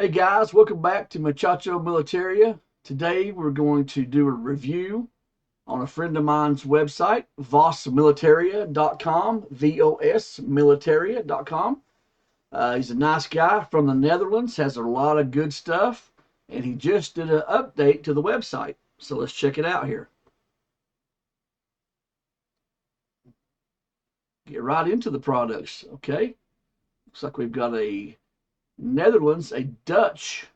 Hey guys, welcome back to Muchacho Militaria. Today we're going to do a review on a friend of mine's website, VOSmilitaria.com, VOS Militaria.com. He's a nice guy from the Netherlands, has a lot of good stuff, and he just did an update to the website. So let's check it out here. Get right into the products, okay? Looks like we've got a Netherlands, a Dutch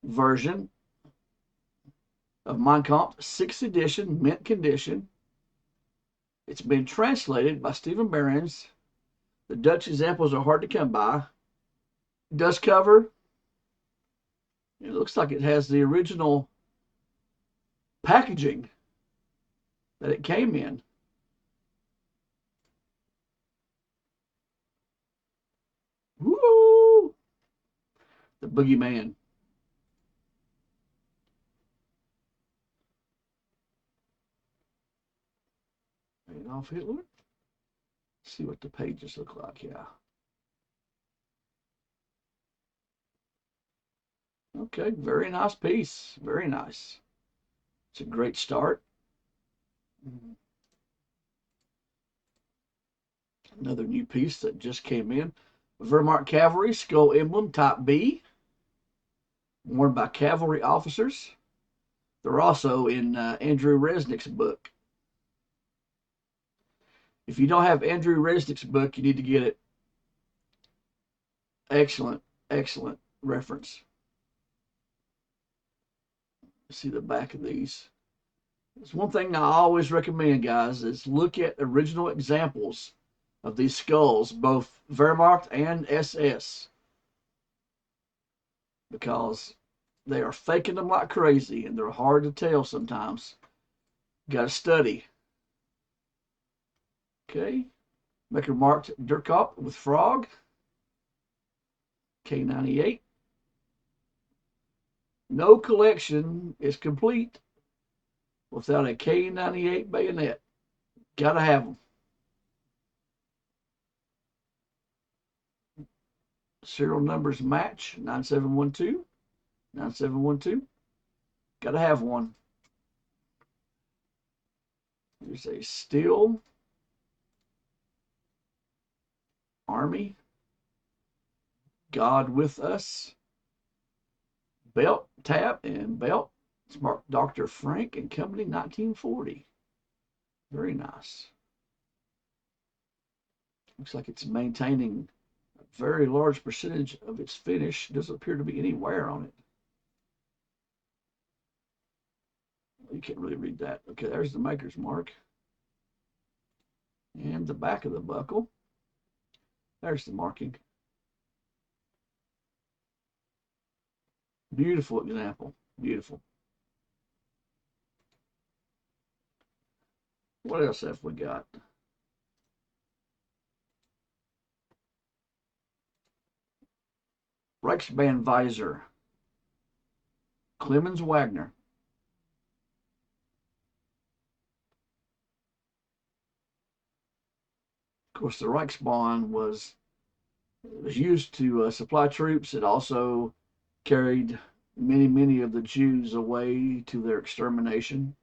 version of Mein Kampf, 6th edition, mint condition. It's been translated by Stephen Behrens. The Dutch examples are hard to come by. Dust cover. It looks like it has the original packaging that it came in. Woo! The Boogeyman. Adolf Hitler. Let's see what the pages look like. Yeah. Okay, very nice piece. Very nice. It's a great start. Another new piece that just came in. Wehrmacht Cavalry Skull Emblem Type B, worn by cavalry officers. They're also in Andrew Resnick's book. If you don't have Andrew Resnick's book, you need to get it. Excellent, excellent reference. See the back of these. It's one thing I always recommend, guys, is look at original examples of these skulls, both Wehrmacht and SS, because they are faking them like crazy and they're hard to tell sometimes. Got to study. Okay. Maker marked Durkop with frog. K98. No collection is complete without a K98 bayonet. Gotta have them. Serial numbers match 9712, 9712. Gotta have one. There's a steel army. God with us. Belt, tab, and belt. It's marked Dr. Frank and Company 1940. Very nice. Looks like it's maintaining a very large percentage of its finish. Doesn't appear to be any wear on it. You can't really read that. Okay, there's the maker's mark. And the back of the buckle. There's the marking. Beautiful example. Beautiful. What else have we got? Reichsband visor. Clemens Wagner. Of course, the Reichsbahn was used to supply troops. It also carried many of the Jews away to their extermination.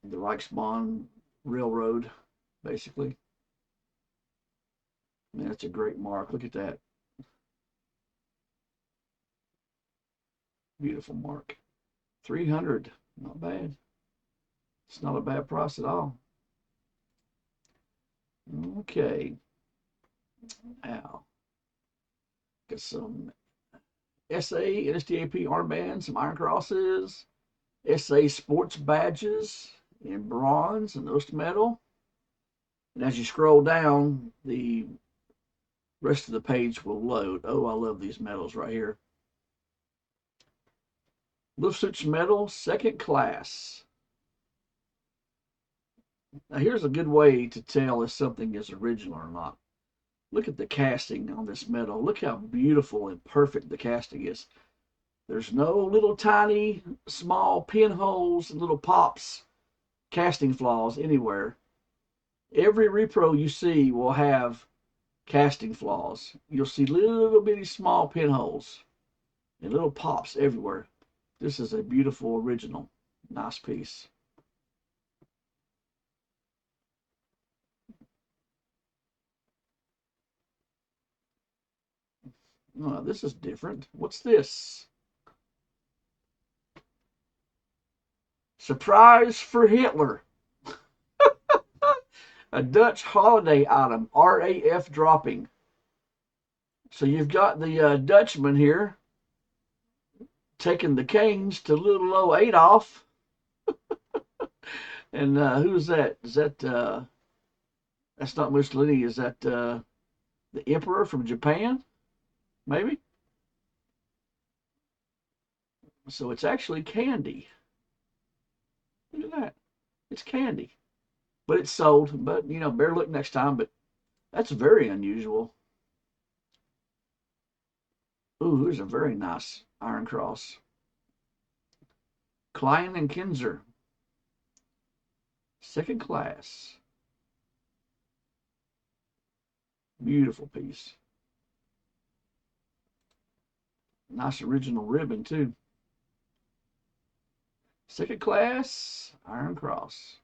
The Reichsbahn Railroad, basically. Man, that's a great mark. Look at that. Beautiful mark. 300. Not bad. It's not a bad price at all. Okay. Now, got some SA, NSDAP armbands, some iron crosses, SA sports badges in bronze and Ost metal. And as you scroll down, the rest of the page will load. Oh, I love these medals right here. Luftschutz medal, second class. Now here's a good way to tell if something is original or not. Look at the casting on this medal. Look how beautiful and perfect the casting is. There's no little tiny small pinholes and little pops, casting flaws anywhere. Every repro you see will have casting flaws. You'll see little bitty small pinholes and little pops everywhere. This is a beautiful original. Nice piece. Oh, this is different. What's this? Surprise for Hitler. A Dutch holiday item, RAF dropping. So you've got the Dutchman here taking the canes to little old Adolf. And who's that? Is that, that's not Mussolini. Is that the Emperor from Japan? Maybe? So it's actually candy. Look at that. It's candy. But it's sold. But, you know, better look next time. But that's very unusual. Ooh, here's a very nice Iron Cross. Klein and Kinzer. Second class. Beautiful piece. Nice original ribbon, too. Second class Iron Cross.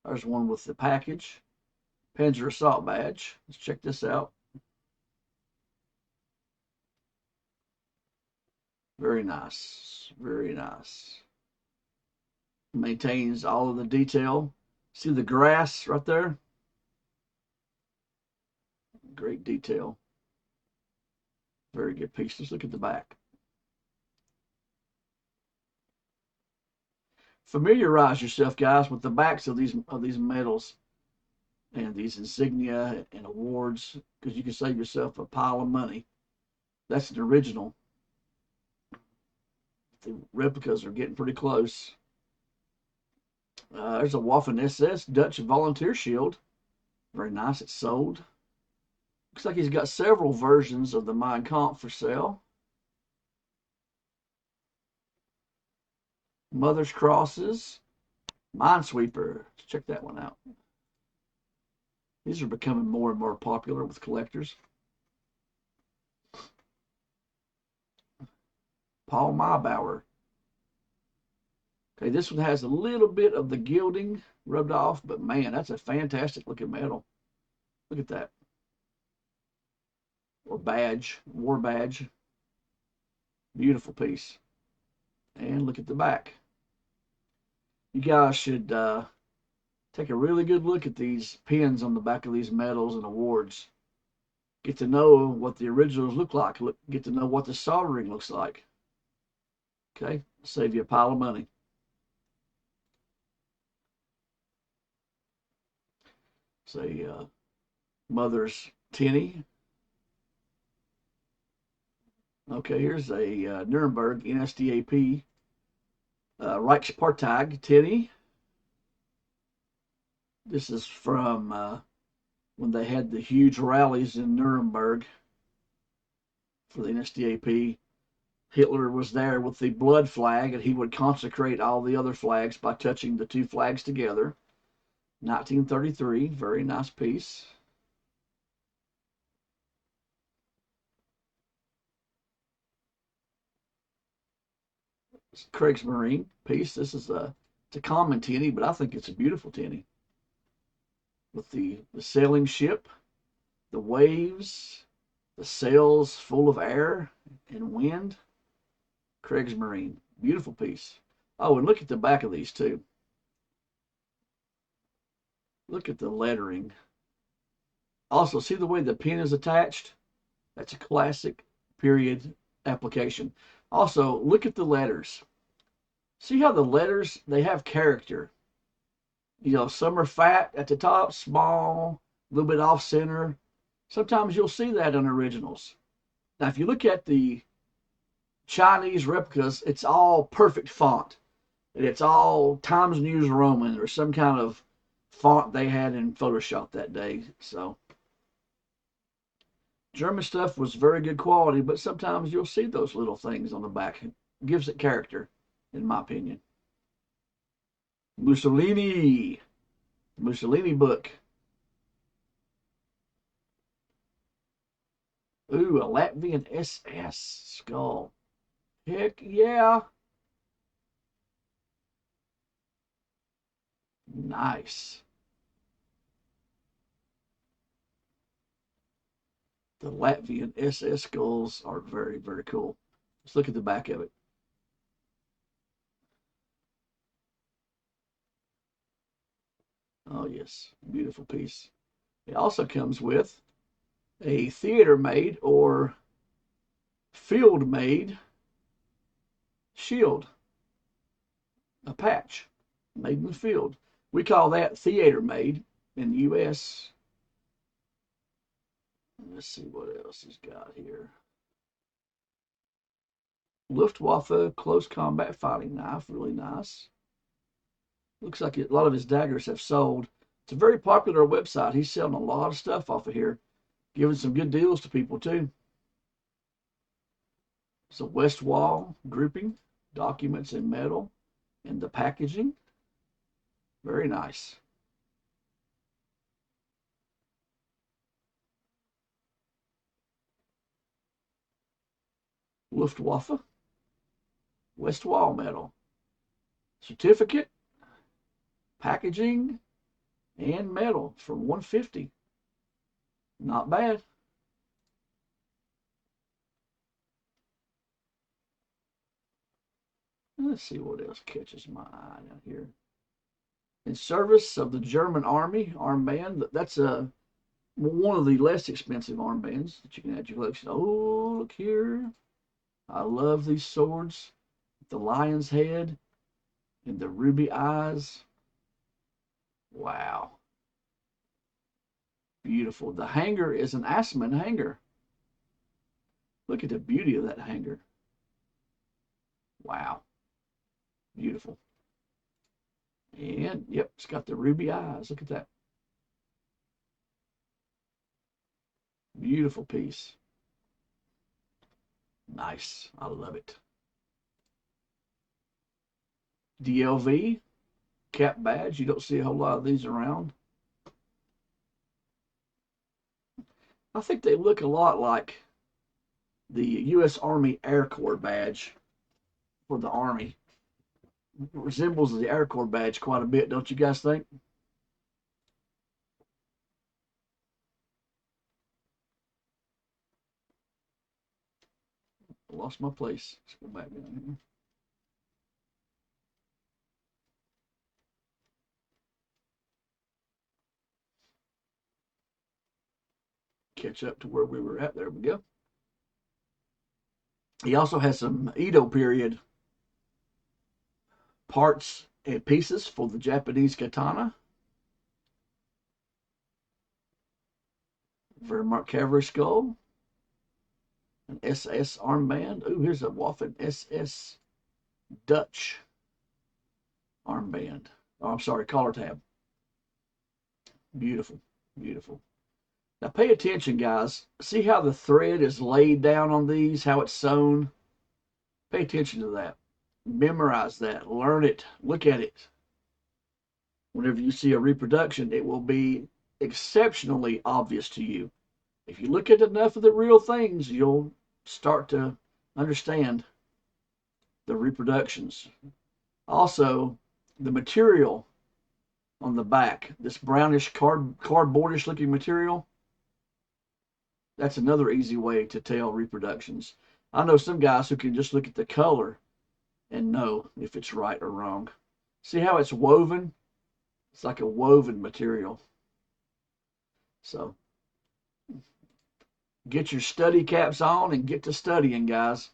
There's one with the package. Panzer Assault Badge. Let's check this out. Very nice. Very nice. Maintains all of the detail. See the grass right there? Great detail. Very good piece. Let's look at the back. Familiarize yourself, guys, with the backs of these medals and these insignia and awards, because you can save yourself a pile of money. That's an original. The replicas are getting pretty close. There's a Waffen SS Dutch Volunteer Shield. Very nice. It's sold. Looks like he's got several versions of the Mein Kampf for sale. Mother's Crosses. Minesweeper. Let's check that one out. These are becoming more and more popular with collectors. Paul Maybauer. Okay, this one has a little bit of the gilding rubbed off, but man, that's a fantastic looking medal. Look at that. Or badge, war badge. Beautiful piece. And look at the back. You guys should take a really good look at these pins on the back of these medals and awards. Get to know what the originals look like. Get to know what the soldering looks like. Okay, save you a pile of money. Say Mother's tinny. Okay, here's a Nuremberg NSDAP Reichspartag tinny. This is from when they had the huge rallies in Nuremberg for the NSDAP. Hitler was there with the blood flag, and he would consecrate all the other flags by touching the two flags together. 1933, very nice piece. Kriegsmarine piece. This is it's a common tinny, but I think it's a beautiful tinny. With the sailing ship, the waves, the sails full of air and wind. Kriegsmarine. Beautiful piece. Oh, and look at the back of these too. Look at the lettering. Also, see the way the pin is attached? That's a classic period application. Also, look at the letters. See how the letters, they have character. You know, some are fat at the top, small, a little bit off center. Sometimes you'll see that in originals. Now, if you look at the Chinese replicas, it's all perfect font. And it's all Times News Roman or some kind of font they had in Photoshop that day. So German stuff was very good quality, but sometimes you'll see those little things on the back. It gives it character. in my opinion. Mussolini. Mussolini book. Ooh, a Latvian SS skull. Heck yeah. Nice. The Latvian SS skulls are very, very cool. Let's look at the back of it. Oh, yes. Beautiful piece. It also comes with a theater made or field made shield, a patch made in the field. We call that theater made in the U.S. Let's see what else he's got here. Luftwaffe close combat fighting knife, really nice. Looks like a lot of his daggers have sold. It's a very popular website. He's selling a lot of stuff off of here, giving some good deals to people too. It's a west wall grouping, documents in metal, and the packaging. Very nice. Luftwaffe, west wall metal, certificate, packaging, and metal for $150. Not bad. Let's see what else catches my eye down here. In service of the German Army armband. That's one of the less expensive armbands that you can add to your collection. Oh, look here. I love these swords. The lion's head and the ruby eyes. Wow. Beautiful. The hanger is an Assman hanger. Look at the beauty of that hanger. Wow. Beautiful. And, yep, it's got the ruby eyes. Look at that. Beautiful piece. Nice. I love it. DLV cap badge. You don't see a whole lot of these around. I think they look a lot like the U.S. Army Air Corps badge for the Army. It resembles the Air Corps badge quite a bit, don't you guys think? I lost my place. Let's go back down here. Catch up to where we were at. There we go. He also has some Edo period parts and pieces for the Japanese katana. Wehrmacht cavalry skull. An SS armband. Ooh, here's a Waffen SS Dutch armband. Oh, I'm sorry, collar tab. Beautiful, beautiful. Now pay attention, guys. See how the thread is laid down on these, how it's sewn? Pay attention to that. Memorize that. Learn it. Look at it. Whenever you see a reproduction, it will be exceptionally obvious to you. If you look at enough of the real things, you'll start to understand the reproductions. Also, the material on the back, this brownish cardboardish looking material, that's another easy way to tell reproductions. I know some guys who can just look at the color and know if it's right or wrong. See how it's woven? It's like a woven material. So get your study caps on and get to studying, guys.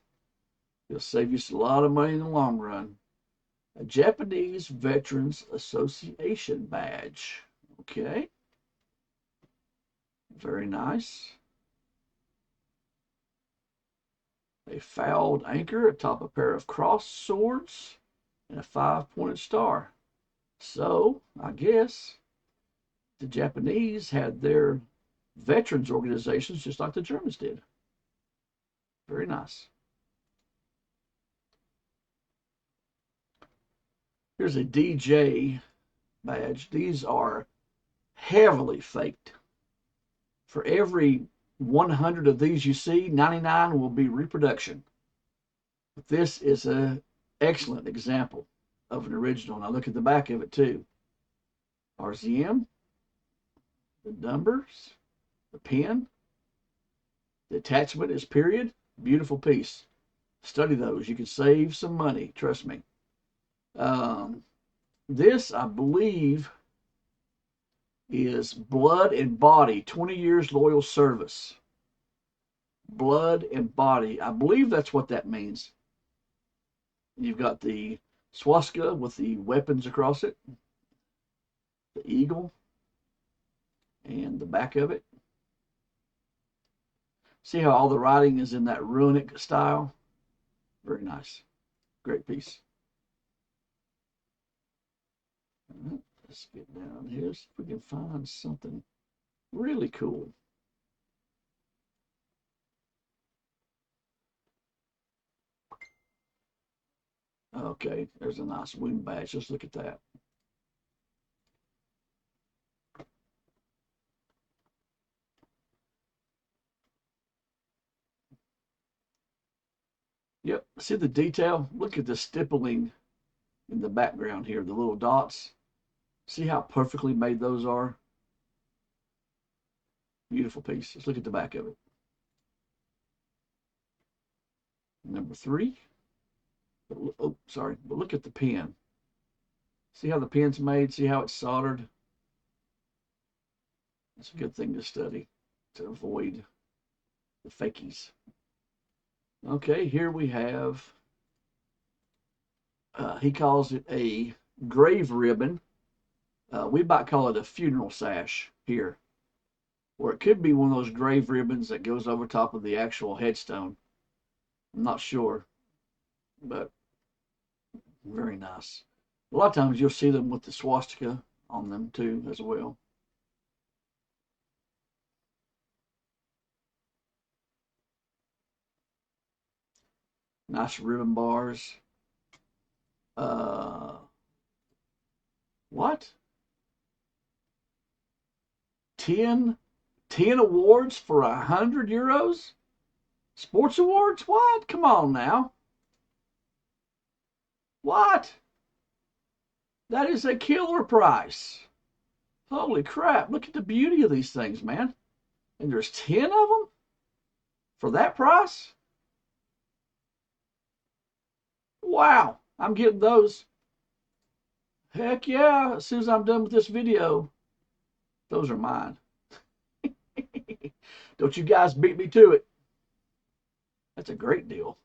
It'll save you a lot of money in the long run. A Japanese Veterans Association badge. Okay. Very nice. A fouled anchor atop a pair of crossed swords and a 5-pointed star. So, I guess the Japanese had their veterans organizations just like the Germans did. Very nice. Here's a DJ badge. These are heavily faked. For every 100 of these you see, 99 will be reproduction. But this is an excellent example of an original. Now look at the back of it too. RZM, the numbers, the pin, the attachment is period. Beautiful piece. Study those. You can save some money. Trust me. This, I believe, is Blood and Body, 20 years loyal service. Blood and Body. I believe that's what that means. You've got the swastika with the weapons across it, the eagle, and the back of it. See how all the writing is in that runic style? Very nice. Great piece. Let's get down here, see if we can find something really cool. Okay, there's a nice wing badge. Let's look at that. Yep, see the detail? Look at the stippling in the background here, the little dots. See how perfectly made those are? Beautiful piece. Let's look at the back of it. Number 3. Oh, sorry, but look at the pin. See how the pin's made? See how it's soldered? It's a good thing to study to avoid the fakies. Okay, here we have, he calls it a grave ribbon. We might call it a funeral sash here, or it could be one of those grave ribbons that goes over top of the actual headstone. I'm not sure, but very nice. A lot of times you'll see them with the swastika on them too as well. Nice ribbon bars. What? 10 awards for 100 euros? Sports awards? What? Come on now. What? That is a killer price. Holy crap. Look at the beauty of these things, man. And there's 10 of them for that price? Wow. I'm getting those. Heck yeah. As soon as I'm done with this video, those are mine. Don't you guys beat me to it. That's a great deal.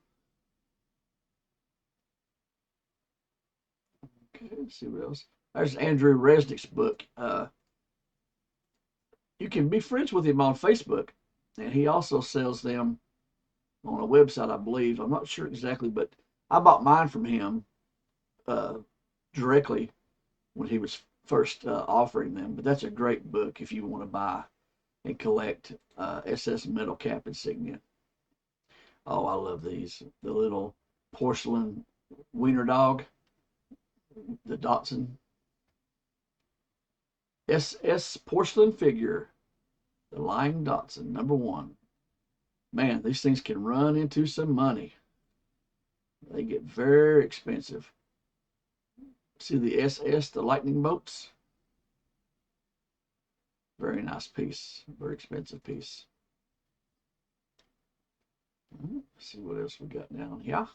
Okay, let's see what else. There's Andrew Resnick's book. You can be friends with him on Facebook, and he also sells them on a website, I believe. I'm not sure exactly, but I bought mine from him directly when he was first offering them. But that's a great book if you want to buy and collect SS metal cap insignia. Oh, I love these. The little porcelain wiener dog, the Dachshund. SS porcelain figure, the Lying Dachshund, #1. Man, these things can run into some money. They get very expensive. See the SS, the lightning bolts? Very nice piece. Very expensive piece. Let's see what else we got down here.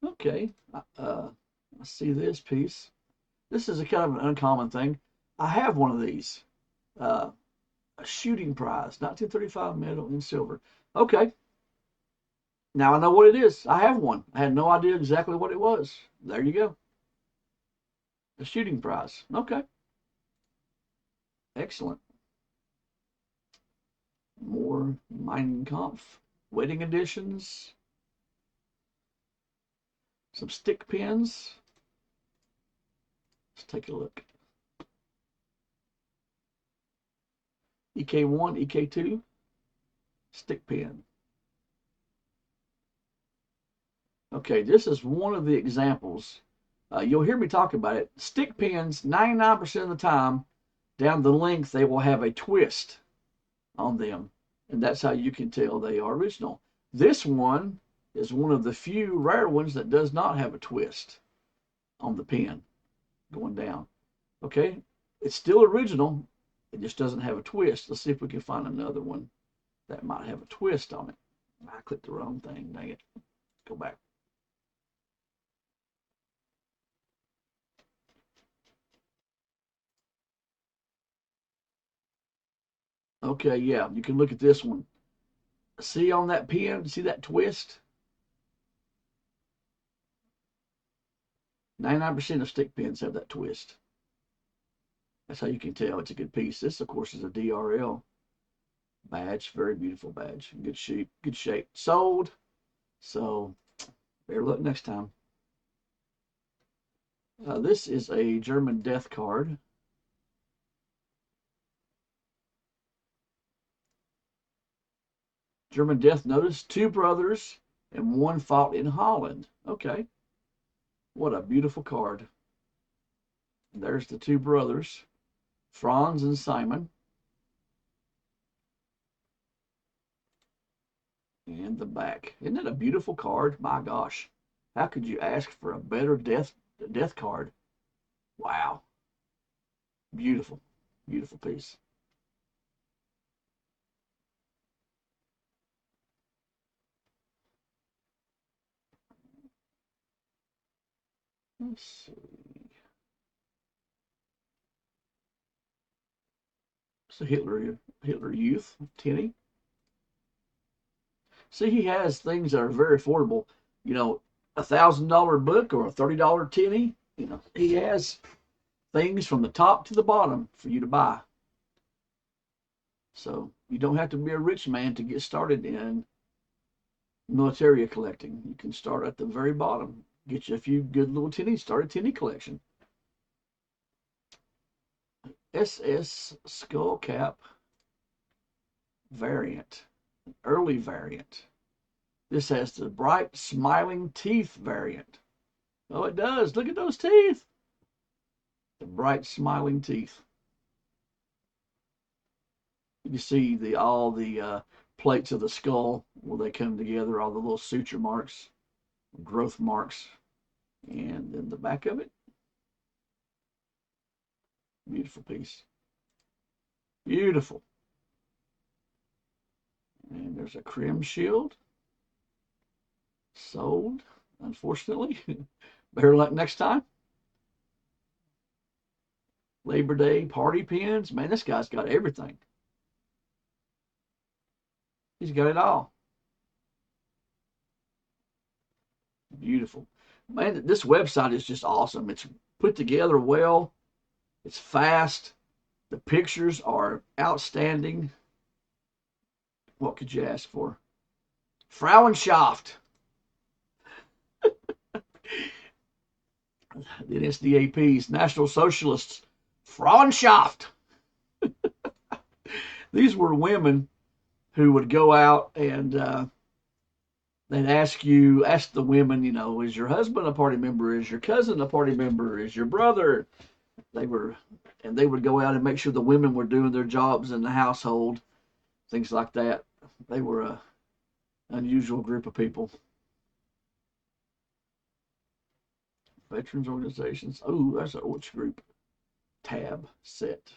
Okay. I see this piece. This is a kind of an uncommon thing. I have one of these. A shooting prize, 1935 medal in silver. Okay. Now I know what it is. I have one. I had no idea exactly what it was. There you go. A shooting prize. Okay. Excellent. More Mein Kampf wedding editions. Some stick pins. Let's take a look. EK1, EK2, stick pin. Okay, this is one of the examples. You'll hear me talk about it. Stick pins, 99% of the time, down the length, they will have a twist on them. And that's how you can tell they are original. This one is one of the few rare ones that does not have a twist on the pin going down. Okay, it's still original. It just doesn't have a twist. Let's see if we can find another one that might have a twist on it. I clicked the wrong thing. Dang it. Go back. Okay, yeah, you can look at this one. See on that pin, see that twist? 99% of stick pins have that twist. That's how you can tell it's a good piece. This, of course, is a DRL badge. Very beautiful badge. Good shape. Good shape. Sold. So, better luck next time. This is a German death card. German death notice. 2 brothers and 1 fought in Holland. Okay. What a beautiful card. There's the 2 brothers, Franz and Simon. And the back. Isn't that a beautiful card? My gosh. How could you ask for a better death card? Wow. Beautiful. Beautiful piece. Let's see. So Hitler Youth, tinny. See, he has things that are very affordable. You know, $1,000 book or a $30 tinny. You know, he has things from the top to the bottom for you to buy. So you don't have to be a rich man to get started in Militaria collecting. You can start at the very bottom. Get you a few good little tinnies. Start a tinny collection. SS skull cap variant, early variant. This has the bright smiling teeth variant. Oh, it does. Look at those teeth. The bright smiling teeth. You see all the plates of the skull where they come together, all the little suture marks, growth marks, and then the back of it. Beautiful piece. Beautiful. And there's a Krim shield. Sold, unfortunately. Better luck next time. Labor Day party pins. Man, this guy's got everything. He's got it all. Beautiful. Man, this website is just awesome. It's put together well. It's fast. The pictures are outstanding. What could you ask for? Frauenschaft. The NSDAP's National Socialists. Frauenschaft. These were women who would go out and they'd ask the women, you know, is your husband a party member? Is your cousin a party member? Is your brother? They would go out and make sure the women were doing their jobs in the household, things like that. They were a unusual group of people. Veterans organizations. Oh, that's a which group? Tab set.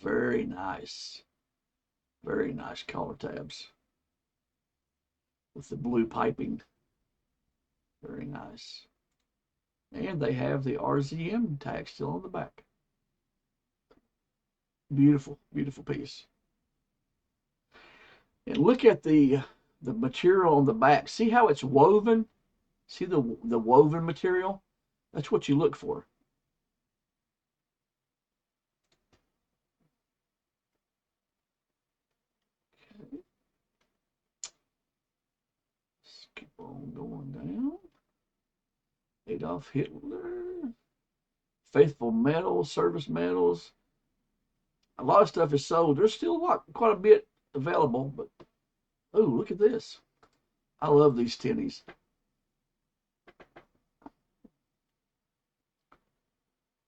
Very nice. Very nice collar tabs with the blue piping. Very nice. And they have the RZM tag still on the back. Beautiful, beautiful piece. And look at the material on the back. See how it's woven? See the woven material? That's what you look for. Okay. Let's keep on going down. Adolf Hitler. Faithful medals, service medals. A lot of stuff is sold. There's still quite a bit available, but oh, look at this. I love these tinnies.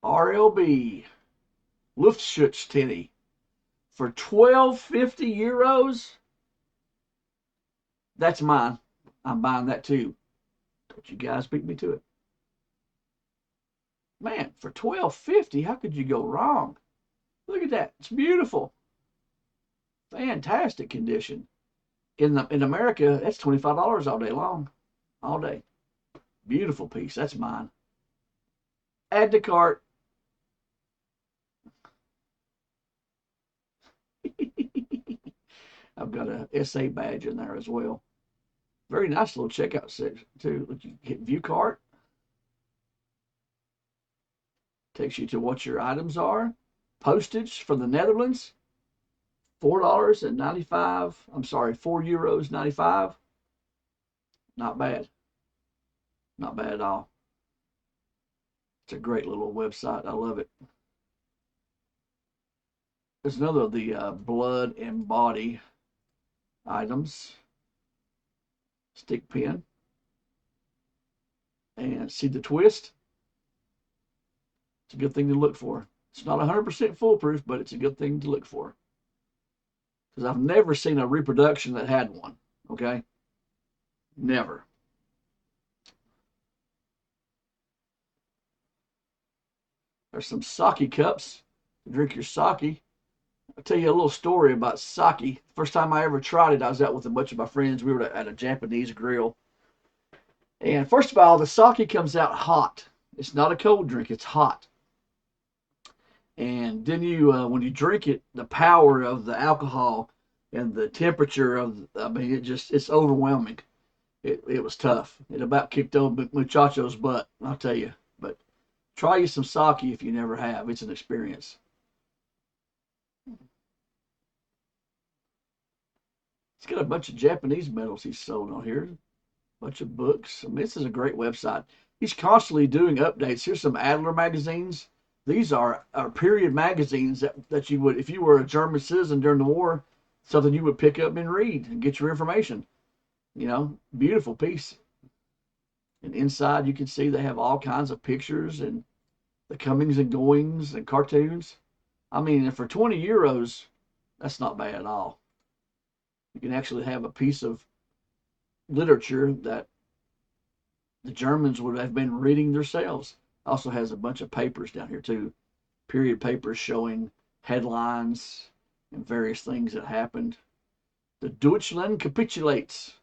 RLB Luftschutz tinny for 12.50 euros. That's mine. I'm buying that too. Don't you guys beat me to it. Man, for 12.50, how could you go wrong? Look at that. It's beautiful. Fantastic condition. In America, that's $25 all day long. All day. Beautiful piece. That's mine. Add to cart. I've got a SA badge in there as well. Very nice little checkout section too. You hit view cart. Takes you to what your items are. Postage from the Netherlands. $4.95. I'm sorry, €4.95. Not bad. Not bad at all. It's a great little website. I love it. There's another of the blood and body items. Stick pin. And see the twist? It's a good thing to look for. It's not 100% foolproof, but it's a good thing to look for. Because I've never seen a reproduction that had one. Okay? Never. There's some sake cups to drink your sake. I'll tell you a little story about sake. First time I ever tried it, I was out with a bunch of my friends. We were at a Japanese grill. And first of all, the sake comes out hot. It's not a cold drink, it's hot. And then when you drink it, the power of the alcohol and the temperature it's overwhelming. It was tough. It about kicked over Muchacho's butt, I'll tell you. But try you some sake if you never have. It's an experience. He's got a bunch of Japanese medals he's sold on here. A bunch of books. I mean, this is a great website. He's constantly doing updates. Here's some Adler magazines. These are period magazines that you would, if you were a German citizen during the war, something you would pick up and read and get your information. You know, beautiful piece. And inside you can see they have all kinds of pictures and the comings and goings and cartoons. I mean, for 20 euros, that's not bad at all. You can actually have a piece of literature that the Germans would have been reading themselves. Also has a bunch of papers down here too, period papers showing headlines and various things that happened. The Deutschland capitulates.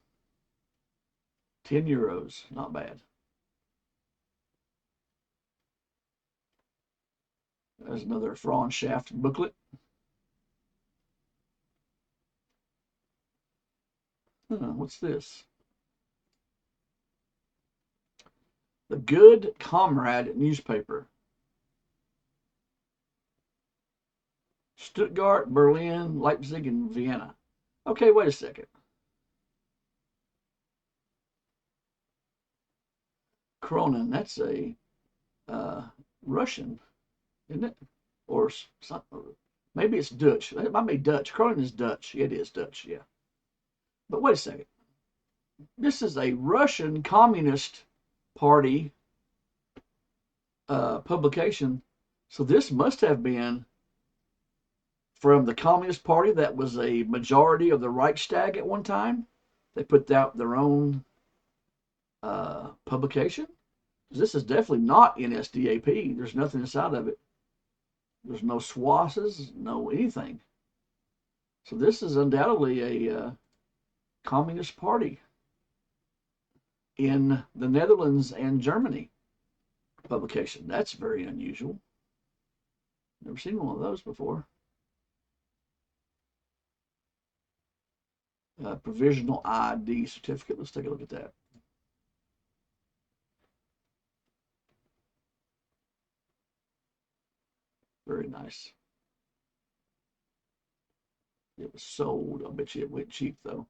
10 euros, not bad. There's another Frauenschaft booklet. What's this? The Good Comrade newspaper. Stuttgart, Berlin, Leipzig, and Vienna. Okay, wait a second. Cronin, that's a Russian, isn't it? Or maybe it's Dutch. It might be Dutch. Cronin is Dutch. It is Dutch, yeah. But wait a second. This is a Russian Communist Party publication. So this must have been from the Communist Party that was a majority of the Reichstag at one time. They put out their own publication. This is definitely not NSDAP. There's nothing inside of it. There's no swasses, no anything. So this is undoubtedly a Communist Party in the Netherlands and Germany publication. That's very unusual. Never seen one of those before. Provisional ID certificate. Let's take a look at that. Very nice. It was sold. I bet you it went cheap though.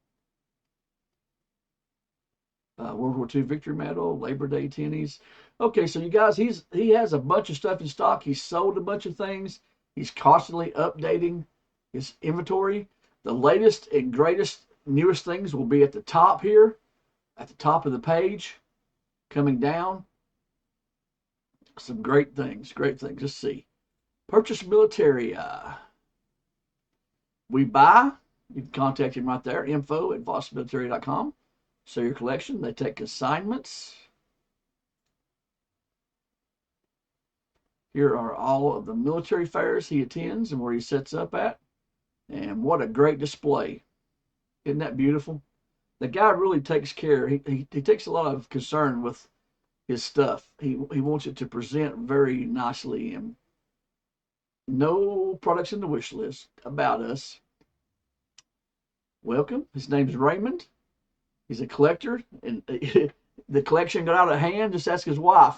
World War II Victory Medal, Labor Day tennies. Okay, so you guys, he has a bunch of stuff in stock. He's sold a bunch of things. He's constantly updating his inventory. The latest and greatest, newest things will be at the top here. at the top of the page, coming down, some great things, great things. Let's see. Purchase Militaria. We buy. You can contact him right there, info@vosmilitaria.com. So your collection. They take assignments. Here are all of the military fairs he attends and where he sets up at. And what a great display. Isn't that beautiful? The guy really takes care. He takes a lot of concern with his stuff. He wants it to present very nicely, and no products in the wish list. About us. Welcome. His name's Raymond. He's a collector, and the collection got out of hand. Just ask his wife.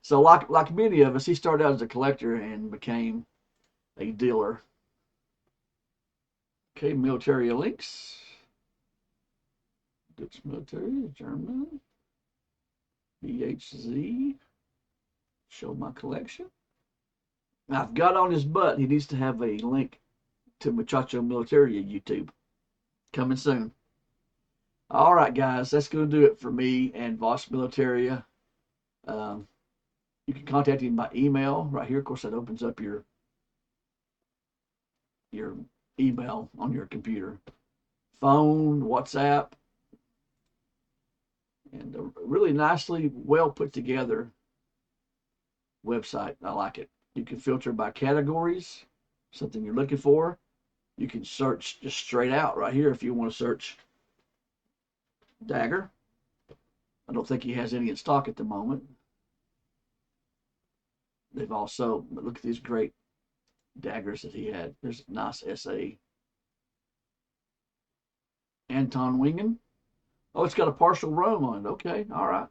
So like many of us, he started out as a collector and became a dealer. Okay, Militaria links. Dutch Military, German, BHZ. Show my collection. I've got on his butt. He needs to have a link to Muchacho Militaria YouTube. Coming soon. All right, guys, that's going to do it for me and VOS Militaria. You can contact him by email right here. Of course, that opens up your email on your computer. Phone, WhatsApp, and a really nicely well put together website. I like it. You can filter by categories, something you're looking for. You can search just straight out right here if you want to search dagger. I don't think he has any in stock at the moment. They've also, look at these great daggers that he had. There's a nice SA. Anton Wingen. Oh, it's got a partial roam on it. Okay, all right.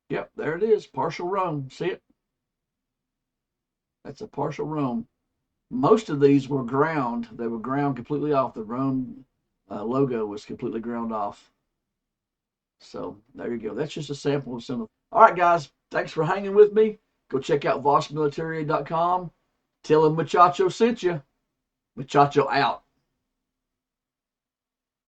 Yep, there it is. Partial roam. See it? That's a partial roam. Most of these were ground. They were ground completely off. The roam logo was completely ground off. So there you go. That's just a sample of some of. All right, guys. Thanks for hanging with me. Go check out VOSmilitaria.com. Tell him Muchacho sent you. Muchacho out.